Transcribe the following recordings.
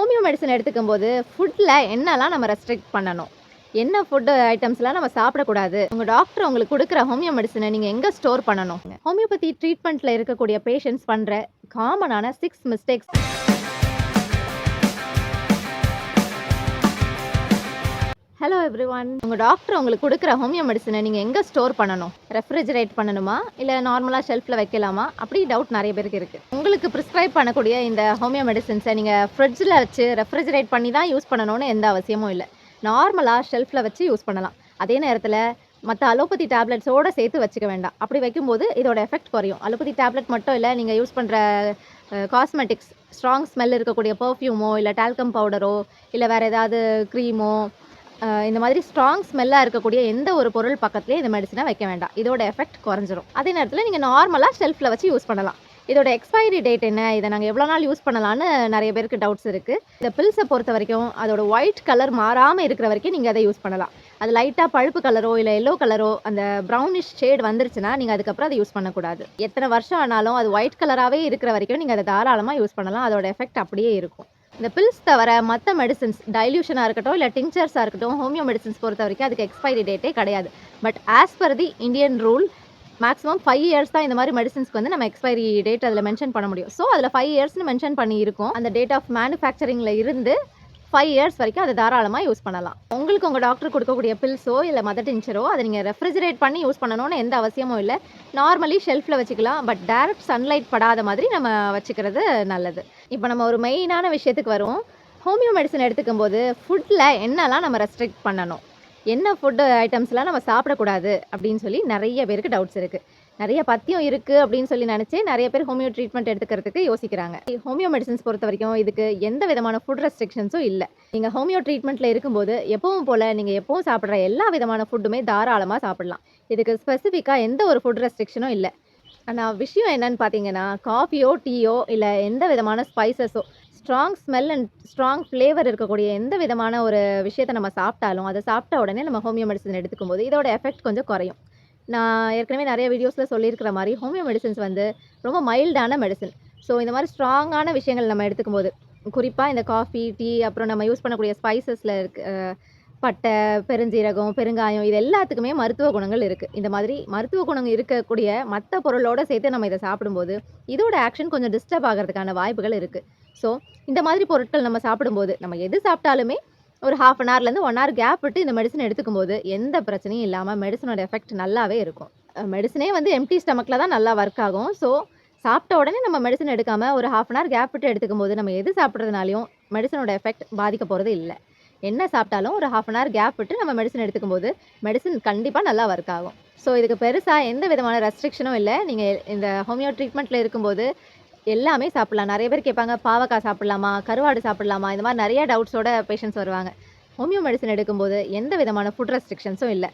Homeo medicine எடுத்துக்கும்போது, ஃபுட்ல என்னலாம் நம்ம ரெஸ்ட்ரிக்ட் பண்ணணும்? என்ன ஃபுட் ஐட்டம்ஸ்லாம் நம்ம சாப்பிடக்கூடாது? உங்க டாக்டர் உங்களுக்கு குடுக்குற ஹோமியோ மெடிசன நீங்க எங்க ஸ்டோர் பண்ணணும்? ஹோமியோபதி ட்ரீட்மெண்ட்ல இருக்கக்கூடிய பேஷண்ட்ஸ் பண்ற காமனான 6 மிஸ்டேக்ஸ். Hello everyone. உங்க டாக்டர் உங்களுக்கு குடுக்குற ஹோமியோ மெடிசன நீங்க எங்க ஸ்டோர் பண்ணணும்? ரெஃப்ரிஜரேட் பண்ணணுமா? இல்ல நார்மலா ஷெல்ஃப்ல வைக்கலாமா? அப்படி டவுட் நெறைய பேருக்கு இருக்கு. உங்களுக்கு பிரிஸ்கிரைப் பண்ணக்கூடிய இந்த ஹோமியோ மெடிசின்ஸ நீங்க ஃப்ரிட்ஜ்ல வச்சு ரெஃப்ரிஜரேட் பண்ணி தான் யூஸ் பண்ணணும்னு எந்த அவசியமும் இல்ல. நார்மலா ஷெல்ஃப்ல வச்சு யூஸ் பண்ணலாம். அதே நேரத்தில மத்த அலோபதி டேப்லெட்ஸோட சேர்த்து வச்சுக்க வேண்டாம். அப்படி வைக்கும்போது இதோட எஃபெக்ட் குறையும். அலோபதி டேப்லெட் மட்டும் இல்ல, நீங்க யூஸ் பண்ற காஸ்மெட்டிக்ஸ், ஸ்ட்ராங் ஸ்மெல் இருக்கக்கூடிய பெர்ஃப்யூமோ, இல்ல டால்கம் பவுடரோ, இல்ல வேற ஏதாவது கிரீமோ, இந்த மாதிரி ஸ்ட்ராங் ஸ்மெல்லாக இருக்கக்கூடிய எந்த ஒரு பொருள் பக்கத்துலேயே இந்த மெடிசனை வைக்க வேண்டாம். இதோட எஃபெக்ட் குறைஞ்சிரும். அதே நேரத்தில் நீங்கள் நார்மலாக ஷெல்ஃபில் வச்சு யூஸ் பண்ணலாம். இதோட எக்ஸ்பைரி டேட் என்ன? இதை நாங்கள் எவ்வளோ நாள் யூஸ் பண்ணலான்னு நிறைய பேருக்கு டவுட்ஸ் இருக்குது. இந்த பில்ஸை பொறுத்த வரைக்கும் அதோட ஒயிட் கலர் மாறாமல் இருக்கிற வரைக்கும் நீங்கள் அதை யூஸ் பண்ணலாம். அது லைட்டாக பழுப்பு கலரோ இல்லை எல்லோ கலரோ அந்த ப்ரௌனிஷ் ஷேட் வந்துருச்சுன்னா நீங்கள் அதுக்கப்புறம் அதை யூஸ் பண்ணக்கூடாது. எத்தனை வருஷம் ஆனாலும் அது ஒயிட் கலராகவே இருக்கிற வரைக்கும் நீங்கள் அதை தாராளமாக யூஸ் பண்ணலாம். அதோட எஃபெக்ட் அப்படியே இருக்கும். இந்த பில்ஸ் தவிர மற்ற மெடிசின்ஸ் டைல்யூஷனாக இருக்கட்டும், இல்லை டிங்சர்ஸாக இருக்கட்டும், ஹோமியோ மெடிசின்ஸ் பொறுத்த வரைக்கும் அதுக்கு எக்ஸ்பைரி டேட்டே கிடையாது. But as per the Indian rule maximum 5 years தான் இந்த மாதிரி மெடிசின்ஸ்க்கு வந்து நம்ம எக்ஸ்பைரி டேட் அதில் மென்ஷன் பண்ண முடியும். ஸோ அதில் 5 இயர்ஸ்னு மென்ஷன் பண்ணி இருக்கும். அந்த டேட் ஆஃப் மேனுஃபேக்சரிங்கில் இருந்து 5 இயர்ஸ் வரைக்கும் அதை தாராளமாக யூஸ் பண்ணலாம். உங்களுக்கு உங்கள் டாக்டர் கொடுக்கக்கூடிய பில்ஸோ இல்லை மதர் டிஞ்சரோ அதை நீங்கள் ரெஃப்ரிஜரேட் பண்ணி யூஸ் பண்ணணும்னு எந்த அவசியமும் இல்லை. நார்மலி ஷெல்ஃபில் வச்சுக்கலாம். பட் டைரக்ட் சன்லைட் படாத மாதிரி நம்ம வச்சுக்கிறது நல்லது. இப்போ நம்ம ஒரு மெயினான விஷயத்துக்கு வரும். ஹோமியோ மெடிசன் எடுத்துக்கும் போது ஃபுட்டில் என்னெல்லாம் நம்ம ரெஸ்ட்ரிக்ட் பண்ணணும், என்ன ஃபுட்டு ஐட்டம்ஸ்லாம் நம்ம சாப்பிடக்கூடாது அப்படின்னு சொல்லி நிறைய பேருக்கு டவுட்ஸ் இருக்குது. நிறைய பத்தியம் இருக்குது அப்படின்னு சொல்லி நினச்சி நிறைய பேர் ஹோமியோ ட்ரீட்மெண்ட் எடுத்துக்கிறதுக்கு யோசிக்கிறாங்க. ஹோமியோ மெடிசன்ஸ் பொறுத்த வரைக்கும் இதுக்கு எந்த விதமான ஃபுட் ரெஸ்ட்ரிக்ஷன்ஸும் இல்லை. நீங்கள் ஹோமியோ ட்ரீட்மெண்ட்டில் இருக்கும்போது எப்பவும் போல் நீங்கள் எப்பவும் சாப்பிட்ற எல்லா விதமான ஃபுட்டுமே தாராளமாக சாப்பிடலாம். இதுக்கு ஸ்பெசிஃபிக்காக எந்த ஒரு ஃபுட் ரெஸ்ட்ரிக்ஷனும் இல்லை. ஆனால் விஷயம் என்னன்னு பார்த்தீங்கன்னா, காஃபியோ டீயோ இல்லை எந்த விதமான ஸ்பைசஸோ, strong smell and strong flavour இருக்கக்கூடிய எந்த விதமான ஒரு விஷயத்தை நம்ம சாப்பிட்டாலும் அதை சாப்பிட்ட உடனே நம்ம ஹோமியோ மெடிசன் எடுத்துக்கும்போது இதோட எஃபெக்ட் கொஞ்சம் குறையும். நான் ஏற்கனவே நிறைய வீடியோஸில் சொல்லியிருக்கிற மாதிரி ஹோமியோ மெடிசன்ஸ் வந்து ரொம்ப மைல்டான மெடிசன். ஸோ இந்த மாதிரி ஸ்ட்ராங்கான விஷயங்கள் நம்ம எடுத்துக்கும்போது, குறிப்பாக இந்த காஃபி, டீ, அப்புறம் நம்ம யூஸ் பண்ணக்கூடிய ஸ்பைசஸில் பட்டை, பெருஞ்சீரகம், பெருங்காயம், இது எல்லாத்துக்குமே மருத்துவ குணங்கள் இருக்குது. இந்த மாதிரி மருத்துவ குணம் இருக்கக்கூடிய மற்ற பொருளோடு சேர்த்து நம்ம இதை சாப்பிடும்போது இதோட ஆக்ஷன் கொஞ்சம் டிஸ்டர்ப் ஆகிறதுக்கான வாய்ப்புகள் இருக்குது. ஸோ இந்த மாதிரி பொருட்கள் நம்ம சாப்பிடும்போது நம்ம எது சாப்பிட்டாலுமே ஒரு 1/2 அன் ஹவர்லேருந்து 1 ஹவர் கேப் விட்டு இந்த மெடிசன் எடுத்துக்கும்போது எந்த பிரச்சனையும் இல்லாமல் மெடிசனோட எஃபெக்ட் நல்லாவே இருக்கும். மெடிசனே வந்து எம்டி ஸ்டமக்கில் தான் நல்லா ஒர்க் ஆகும். ஸோ சாப்பிட்ட உடனே நம்ம மெடிசன் எடுக்காமல் ஒரு 1/2 அன் ஹவர் கேப் விட்டு எடுத்துக்கும்போது நம்ம எது சாப்பிட்றதுனாலையும் மெடிசனோட எஃபெக்ட் பாதிக்க போகிறது இல்லை. என்ன சாப்பிட்டாலும் ஒரு 1/2 அன் ஹவர் கேப் விட்டு நம்ம மெடிசன் எடுத்துக்கும்போது மெடிசன் கண்டிப்பாக நல்லா ஒர்க் ஆகும். ஸோ இதுக்கு பெருசாக எந்த விதமான ரெஸ்ட்ரிக்ஷனும் இல்லை. நீங்கள் இந்த ஹோமியோ ட்ரீட்மெண்ட்டில் இருக்கும்போது எல்லாமே சாப்பிடலாம். நிறைய பேர் கேட்பாங்க, பாவக்காய் சாப்பிடலாமா, கருவாடு சாப்பிடலாமா, இந்த மாதிரி நிறைய டவுட்ஸோட பேஷண்ட்ஸ் வருவாங்க. ஹோமியோ மெடிசன் எடுக்கும்போது எந்த விதமான ஃபுட் ரெஸ்ட்ரிக்ஷன்ஸும் இல்லை.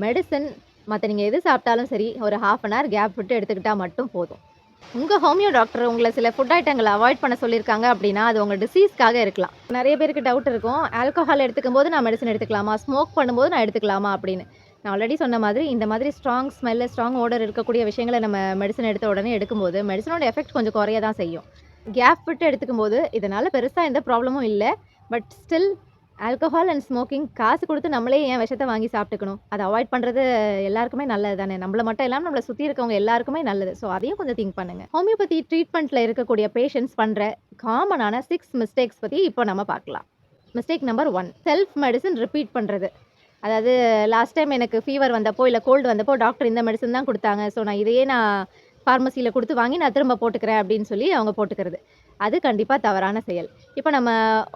மெடிசன் மற்ற நீங்கள் எது சாப்பிட்டாலும் சரி ஒரு 1/2 அன் ஹவர் கேப் விட்டு எடுத்துக்கிட்டால் மட்டும் போதும். உங்கள் ஹோமியோ டாக்டர் உங்களை சில ஃபுட் ஐட்டங்களை அவாய்ட் பண்ண சொல்லியிருக்காங்க அப்படின்னா அது உங்கள் டிசீஸ்க்காக இருக்கலாம். நிறைய பேருக்கு டவுட் இருக்கும், ஆல்கஹால் எடுத்துக்கும் போது நான் மெடிசன் எடுத்துக்கலாமா, ஸ்மோக் பண்ணும்போது நான் எடுத்துக்கலாமா அப்படின்னு. நான் ஆல்ரெடி சொன்ன மாதிரி இந்த மாதிரி ஸ்ட்ராங் ஸ்மெல்லு, ஸ்ட்ராங் ஓடர் இருக்கக்கூடிய விஷயங்களை நம்ம மெடிசன் எடுத்த உடனே எடுக்கும்போது மெடிசனோட எஃபெக்ட் கொஞ்சம் குறைய தான் செய்யும். கேப் விட்டு எடுத்துக்கும்போது இதனால் பெருசாக எந்த ப்ராப்ளமும் இல்லை. But still alcohol and smoking காசு கொடுத்து நம்மளே ஏன் விஷத்தை வாங்கி சாப்பிட்டுக்கணும்? அதை அவாய்ட் பண்ணுறது எல்லாருக்குமே நல்லது தானே. நம்மளை மட்டும் இல்லாமல் நம்மளை சுற்றி இருக்கவங்க எல்லாருக்குமே நல்லது. ஸோ அதையும் கொஞ்சம் திங்க் பண்ணுங்கள். ஹோமியோபதி ட்ரீட்மெண்ட்டில் இருக்கக்கூடிய பேஷண்ட்ஸ் பண்ணுற காமனான 6 மிஸ்டேக்ஸ் பற்றி இப்போ நம்ம பார்க்கலாம். Mistake number 1, self medicine repeat பண்ணுறது. அதாவது லாஸ்ட் டைம் எனக்கு ஃபீவர் வந்தப்போ இல்லை கோல்டு வந்தப்போ டாக்டர் இந்த மெடிசன் தான் கொடுத்தாங்க, ஸோ நான் இதையே நான் ஃபார்மசியில் கொடுத்து வாங்கி நான் திரும்ப போட்டுக்கிறேன் அப்படின்னு சொல்லி அவங்க போட்டுக்கிறது. அது கண்டிப்பாக தவறான செயல். இப்போ நம்ம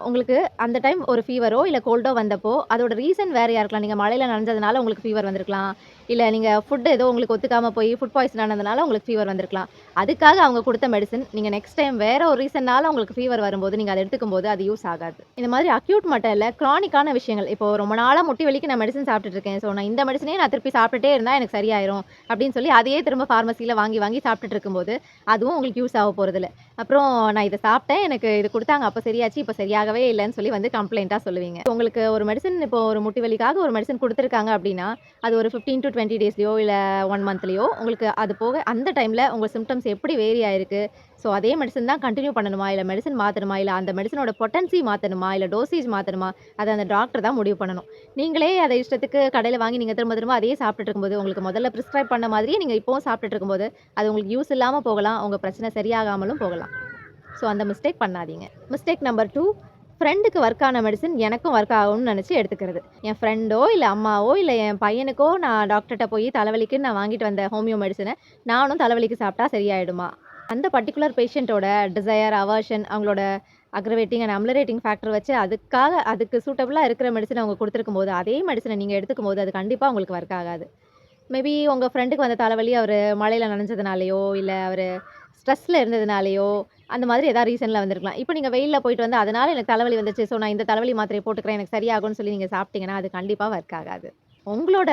உங்களுக்கு அந்த டைம் ஒரு ஃபீவரோ இல்லை கோல்டோ வந்தப்போ அதோட ரீசன் வேறையாக இருக்கலாம். நீங்கள் மழையில் நனைஞ்சதுனால உங்களுக்கு ஃபீவர் வந்திருக்கலாம். இல்லை நீங்கள் ஃபுட் ஏதோ உங்களுக்கு ஒத்துக்காமல் போய் ஃபுட் பாய்சன் ஆனதுனால உங்களுக்கு ஃபீவர் வந்திருக்கலாம். அதுக்காக அவங்க கொடுத்த மெடிசன் நீங்கள் நெக்ஸ்ட் டைம் வேறு ஒரு ரீசன்னால உங்களுக்கு ஃபீவர் வரும்போது நீங்கள் அதை எடுத்துக்கும் போது அது யூஸ் ஆகாது. இந்த மாதிரி அக்யூட் மட்டும் இல்லை, க்ரானிக்கான விஷயங்கள். இப்போ ரொம்ப நாளாக முட்டி வலிக்கு நான் மெடிசன் சாப்பிட்டுட்டு இருக்கேன், ஸோ நான் இந்த மெடிசனே நான் திருப்பி சாப்பிட்டுட்டே இருந்தால் எனக்கு சரியாயிரும் அப்படின்னு சொல்லி அதையே திரும்ப ஃபார்மசியில் வாங்கி வாங்கி சாப்பிட்டுட்டு இருக்கும்போது அதுவும் உங்களுக்கு யூஸ் ஆக போகிறதில்ல. அப்புறம் நான் இத சாப்பிட்டேன். எனக்கு இது குடுத்தாங்க. அப்ப சரியாச்சு. இப்ப சரியாகவே இல்லன்னு சொல்லி வந்து கம்ப்ளைண்ட்டா சொல்லுவீங்க. உங்களுக்கு ஒரு மெடிசின் இப்போ ஒரு முட்டி வலிக்காக ஒரு மெடிசின் குடுத்துருக்காங்க அப்டின்னா, அது ஒரு 15 டூ 20 டேஸ்லயோ இல்ல 1 மந்த்லயோ உங்களுக்கு அது போக அந்த டைம்ல உங்க சிம்ப்டம்ஸ் எப்படி வேரி ஆயிருக்கு? ஸோ அதே மெடிசின் தான் கன்டின்யூ பண்ணணுமா? இல்ல மெடிசின் மாத்தணுமா? இல்ல அந்த மெடிசினோட பொட்டன்சி மாத்தணுமா? இல்ல டோசேஜ் மாத்தணுமா? அத அந்த டாக்டர் தான் முடிவு பண்ணணும். நீங்களே அத இஷ்டத்துக்கு கடையில வாங்கி நீங்க திரும்ப திரும்ப அதையே சாப்பிட்டுட்டு இருக்கும்போது, உங்களுக்கு முதல்ல பிரிஸ்கிரைப் பண்ண மாதிரியே நீங்க இப்பவும் சாப்பிட்டுட்டு இருக்கும்போது, அது உங்களுக்கு யூஸ் இல்லாம போகலாம். உங்க பிரச்சனை சரியாகாமலும் போகலாம். ஸோ அந்த மிஸ்டேக் பண்ணாதீங்க. மிஸ்டேக் நம்பர் 2 ஃப்ரெண்டுக்கு ஒர்க் ஆன மெடிசின் எனக்கும் ஒர்க் ஆகும்னு நெனச்சு எடுத்துக்கிறது. என் ஃப்ரெண்டோ, இல்ல அம்மாவோ, இல்ல என் பையனுக்கோ நான் டாக்டர்ட்ட போய் தலைவலிக்குன்னு நான் வாங்கிட்டு வந்த ஹோமியோ மெடிசின நானும் தலைவலிக்கு சாப்பிட்டா சரியாயிடுமா? அந்த பர்ட்டிகுலர் பேஷண்ட்டோட டிசையர், அவர்ஷன் அவங்களோட அக்ரவேட்டிங் அண்ட் அம்லரேட்டிங் ஃபேக்டர் வச்சு அதுக்கு சூட்டபிளா இருக்கிற மெடிசின அவங்க குடுத்துருக்கும்போது, அதே மெடிசின நீங்க எடுத்துக்கும்போது அது கண்டிப்பா உங்களுக்கு ஒர்க் ஆகாது. மேபி உங்க ஃப்ரெண்டுக்கு வந்த தலைவலி அவரு மழையில நனஞ்சதுனாலயோ, இல்ல அவரு ஸ்ட்ரெஸ்ல இருந்ததுனாலயோ, அந்த மாதிரி ஏதாவது ரீசன்ல வந்திருக்கலாம். இப்ப நீங்க வெயில்ல போயிட்டு வந்து, அதனால எனக்கு தலைவலி வந்துச்சு. ஸோ நான் இந்த தலைவலி மாத்திரைய போட்டுக்கிறேன். எனக்கு சரியாகும்ன்னு சொல்லி நீங்க சாப்பிட்டீங்கன்னா, அது கண்டிப்பா ஒர்க் ஆகாது. உங்களோட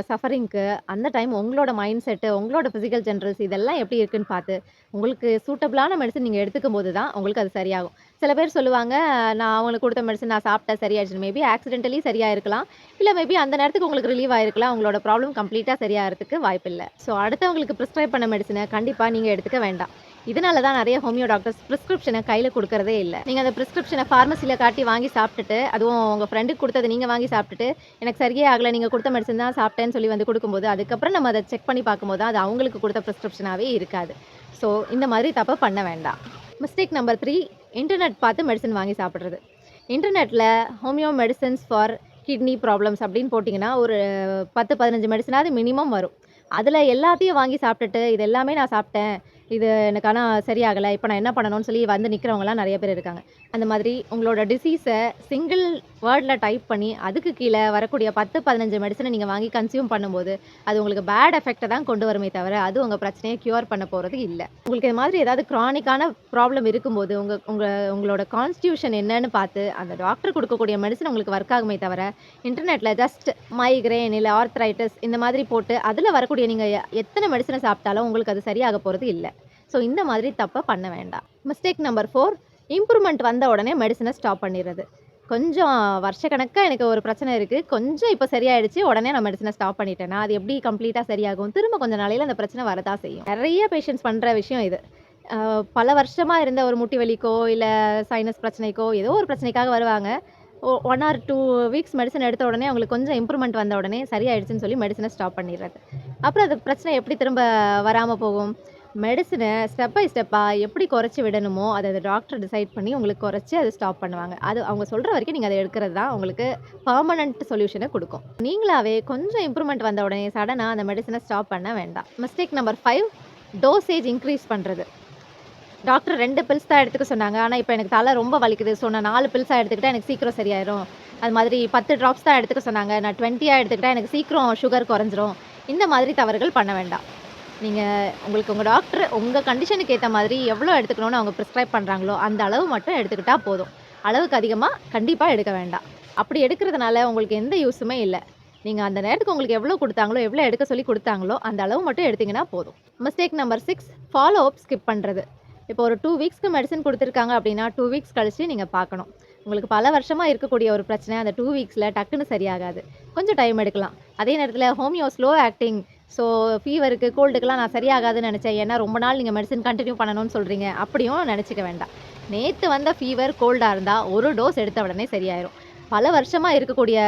சஃபரிங்க்கு அந்த டைம் உங்களோட மைண்ட் செட்டு, உங்களோட பிசிக்கல் ஜெனரல்ஸ் இதெல்லாம் எப்படி இருக்குன்னு பார்த்து, உங்களுக்கு சூட்டபிளான மெடிசின் நீங்க எடுத்துக்கும்போது தான் உங்களுக்கு அது சரியாகும். சில பேர் சொல்லுவாங்க, நான் அவங்களுக்கு குடுத்த மெடிசின் நான் சாப்பிட்டேன் சரியாயிடுச்சுன்னு. Maybe accidentally சரியாயிருக்கலாம். இல்ல மேபி அந்த நேரத்துக்கு உங்களுக்கு ரிலீவ் ஆயிருக்கலாம். உங்களோட ப்ராப்ளம் கம்ப்ளீட்டா சரியாகறதுக்கு வாய்ப்பில்ல. ஸோ அடுத்தவங்களுக்கு பிரிஸ்கிரைப் பண்ண மெடிசின கண்டிப்பா நீங்க எடுத்துக்க வேண்டாம். இதனால தான் நெறைய ஹோமியோ டாக்டர்ஸ் பிரிஸ்கிரிப்ஷன கையில குடுக்குறதே இல்ல. நீங்க அந்த பிரிஸ்கிரிப்ஷன பார்மசில காட்டி வாங்கி சாப்ட்டுட்டு, அதுவும் உங்க ஃப்ரெண்டுக்கு குடுத்தத நீங்க வாங்கி சாப்ட்டுட்டு, எனக்கு சரியே ஆகல. நீங்க குடுத்த மெடிசின் தான் சாப்பிட்டேன்னு சொல்லி வந்து குடுக்கும்போது, அதுக்கப்புறம் நம்ம அத செக் பண்ணி பார்க்கும்போது தான், அது அவங்களுக்கு குடுத்த பிரிஸ்கிரிப்ஷனாவே இருக்காது. ஸோ இந்த மாதிரி தப்ப பண்ண வேண்டாம். மிஸ்டேக் நம்பர் 3 இன்டர்நெட் பார்த்து மெடிசின் வாங்கி சாப்பிடுறது. இன்டர்நெட்ல homeo medicines for kidney problems அப்படின்னு போட்டீங்கன்னா, ஒரு 10, 15 மெடிசினாவது மினிமம் வரும். அதுல எல்லாத்தையும் வாங்கி சாப்பிட்டுட்டு, இது எல்லாமே நான் சாப்பிட்டேன். இது எனக்கு ஆனா சரியாகல. இப்ப நான் என்ன பண்ணணும்னு சொல்லி வந்து நிக்கிறவங்கலாம் நெறைய பேர் இருக்காங்க. அந்த மாதிரி உங்களோட டிசீஸ சிங்கிள் வேர்ட்ல டைப் பண்ணி, அதுக்கு கீழ வரக்கூடிய 10, 15 மெடிசின நீங்க வாங்கி கன்சியூம் பண்ணும்போது, அது உங்களுக்கு பேட் எஃபெக்ட்ட தான் கொண்டு வருமே தவிர, அது உங்க பிரச்சனைய கியூர் பண்ண போறது இல்ல. உங்களுக்கு இது மாதிரி ஏதாவது கிரானிக்கான ப்ராப்ளம் இருக்கும்போது, உங்க உங்க உங்களோட கான்ஸ்டிடியூஷன் என்னன்னு பார்த்து, அந்த டாக்டர் குடுக்கக்கூடிய மெடிசின் உங்களுக்கு ஒர்க் ஆகுமே தவிர, இன்டர்நெட்ல ஜஸ்ட் மைக்ரேன் இல்ல ஆர்த்ரைட்டிஸ் இந்த மாதிரி போட்டு, அதுல வரக்கூடிய நீங்க எத்தன மெடிசின சாப்பிட்டாலும் உங்களுக்கு அது சரியாக போறது இல்ல. ஸோ இந்த மாதிரி தப்ப பண்ண வேண்டாம். மிஸ்டேக் நம்பர் 4 இம்ப்ரூவ்மென்ட் வந்த உடனே மெடிசின ஸ்டாப் பண்ணிறது. கொஞ்சம் வருஷக்கணக்கா எனக்கு ஒரு பிரச்சனை இருக்கு. கொஞ்சம் இப்ப சரியாயிடுச்சு. உடனே நான் மெடிசின ஸ்டாப் பண்ணிட்டேன்னா, அது எப்படி கம்ப்ளீட்டா சரியாகும்? திரும்ப கொஞ்ச நாளையில அந்த பிரச்சனை வரத்தான் செய்யும். நெறைய பேஷண்ட்ஸ் பண்ற விஷயம் இது. அ பல வருஷமா இருந்த ஒரு முட்டி வலிக்கோ, இல்ல சைனஸ் பிரச்சனைக்கோ, ஏதோ ஒரு பிரச்சனைக்காக வருவாங்க. 1 ஆர் 2 வீக்ஸ் மெடிசின் எடுத்த உடனே அவங்களுக்கு கொஞ்சம் இம்ப்ரூவ்மென்ட் வந்த உடனே சரியாயிடுச்சுன்னு சொல்லி மெடிசின ஸ்டாப் பண்ணிர்றது. அப்புறம் அது பிரச்சனை எப்படி திரும்ப வராம போகும்? மெடிசின ஸ்டெப் பை ஸ்டெப்பா எப்படி குறைச்சு விடணுமோ, அத அந்த டாக்டர் டிசைட் பண்ணி உங்களுக்கு குறைச்சு அத ஸ்டாப் பண்ணுவாங்க. அது அவங்க சொல்ற வரைக்கும் நீங்க அத எடுக்கிறது தான் உங்களுக்கு பெர்மனன்ட் சொல்யூஷன குடுக்கும். நீங்களாவே கொஞ்சம் இம்ப்ரூவ்மென்ட் வந்த உடனே சடனா அந்த மெடிசின ஸ்டாப் பண்ண வேண்டாம். மிஸ்டேக் நம்பர் 5 டோசேஜ் இன்கிரீஸ் பண்றது. டாக்டர் 2 பில்ஸ் தான் எடுத்துக்க சொன்னாங்க. ஆனா, இப்ப எனக்கு தல ரொம்ப வலிக்குது. ஸோ, நான் 4 பில்ஸா எடுத்துக்கிட்டா எனக்கு சீக்கிரம் சரியாயிரும். அது மாதிரி 10 ட்ராப்ஸ் தான் எடுத்துக்க சொன்னாங்க. நான் 20யா எடுத்துக்கிட்டா எனக்கு சீக்கிரம் சுகர் குறைஞ்சிரும். இந்த மாதிரி தவறுகள் பண்ண வேண்டாம். நீங்க உங்களுக்கு உங்க டாக்டர் உங்க கண்டிஷனுக்கு ஏத்த மாதிரி எவ்வளோ எடுத்துக்கணும்னு அவங்க பிரிஸ்கிரைப் பண்றாங்களோ, அந்த அளவு மட்டும் எடுத்துக்கிட்டா போதும். அளவுக்கு அதிகமா கண்டிப்பா எடுக்க வேண்டாம். அப்படி எடுக்கிறதுனால உங்களுக்கு எந்த யூசுமே இல்ல. நீங்க அந்த நேரத்துக்கு உங்களுக்கு எவ்வளோ குடுத்தாங்களோ, எவ்வளோ எடுக்க சொல்லி குடுத்தாங்களோ, அந்த அளவு மட்டும் எடுத்தீங்கன்னா போதும். Mistake number 6 follow up skip பண்றது. இப்போ ஒரு 2 வீக்ஸ்க்கு மெடிசின் குடுத்துருக்காங்க அப்படின்னா, 2 வீக்ஸ் கழிச்சு நீங்க பார்க்கணும். உங்களுக்கு பல வருஷமா இருக்கக்கூடிய ஒரு பிரச்சனை அந்த 2 வீக்ஸ்ல டக்குன்னு சரியாகாது. கொஞ்சம் டைம் எடுக்கலாம். அதே நேரத்தில ஹோமியோ ஸ்லோ ஆக்டிங். ஸோ ஃபீவருக்கு, கோல்டுக்குலாம் நான் சரியாகாதுன்னு நெனச்சேன். ஏன்னா ரொம்ப நாள் நீங்க மெடிசின் கன்டின்யூ பண்ணணும்னு சொல்றீங்க. அப்படியும் நெனச்சுக்க வேண்டாம். நேத்து வந்த ஃபீவர், கோல்டா இருந்தா ஒரு டோஸ் எடுத்த உடனே சரியாயிரும். பல வருஷமா இருக்கக்கூடிய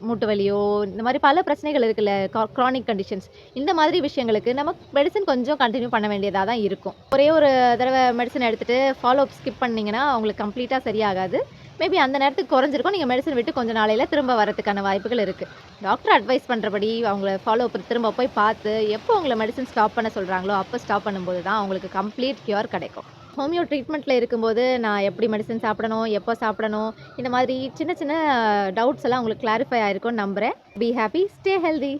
மூட்டு வலியோ, இந்த மாரி பல பிரச்சனைகள் இருக்குல்ல, கிரானிக் கண்டிஷன்ஸ். இந்த மாதிரி விஷயங்களுக்கு நம்ம மெடிசின் கொஞ்சம் கன்டின்யூ பண்ண வேண்டியதா தான் இருக்கும். ஒரே ஒரு தடவ மெடிசின் எடுத்துட்டு ஃபாலோ அப் ஸ்கிப் பண்ணீங்கன்னா, உங்களுக்கு கம்ப்ளீட்டா சரியாகாது. மேபி அந்த நேரத்துக்கு குறைஞ்சிருக்கும். நீங்க மெடிசின் விட்டு கொஞ்ச நாளையில திரும்ப வரதுக்கான வாய்ப்புகள் இருக்கு. டாக்டர் அட்வைஸ் பண்றபடி அவங்கள ஃபாலோ அப் திரும்ப போய் பார்த்து, எப்போ உங்கள மெடிசின் ஸ்டாப் பண்ண சொல்றாங்களோ, அப்ப ஸ்டாப் பண்ணும்போது தான் உங்களுக்கு கம்ப்ளீட் கியூர் கிடைக்கும். ஹோமியோ ட்ரீட்மெண்ட்ல இருக்கும்போது, நான் எப்படி மெடிசின் சாப்பிடணும்? எப்போ சாப்பிடணும்? இந்த மாதிரி சின்ன சின்ன டவுட்ஸ் எல்லாம் உங்களுக்கு கிளாரிஃபை ஆயிருக்கும்னு நம்புறேன். Be happy, stay healthy.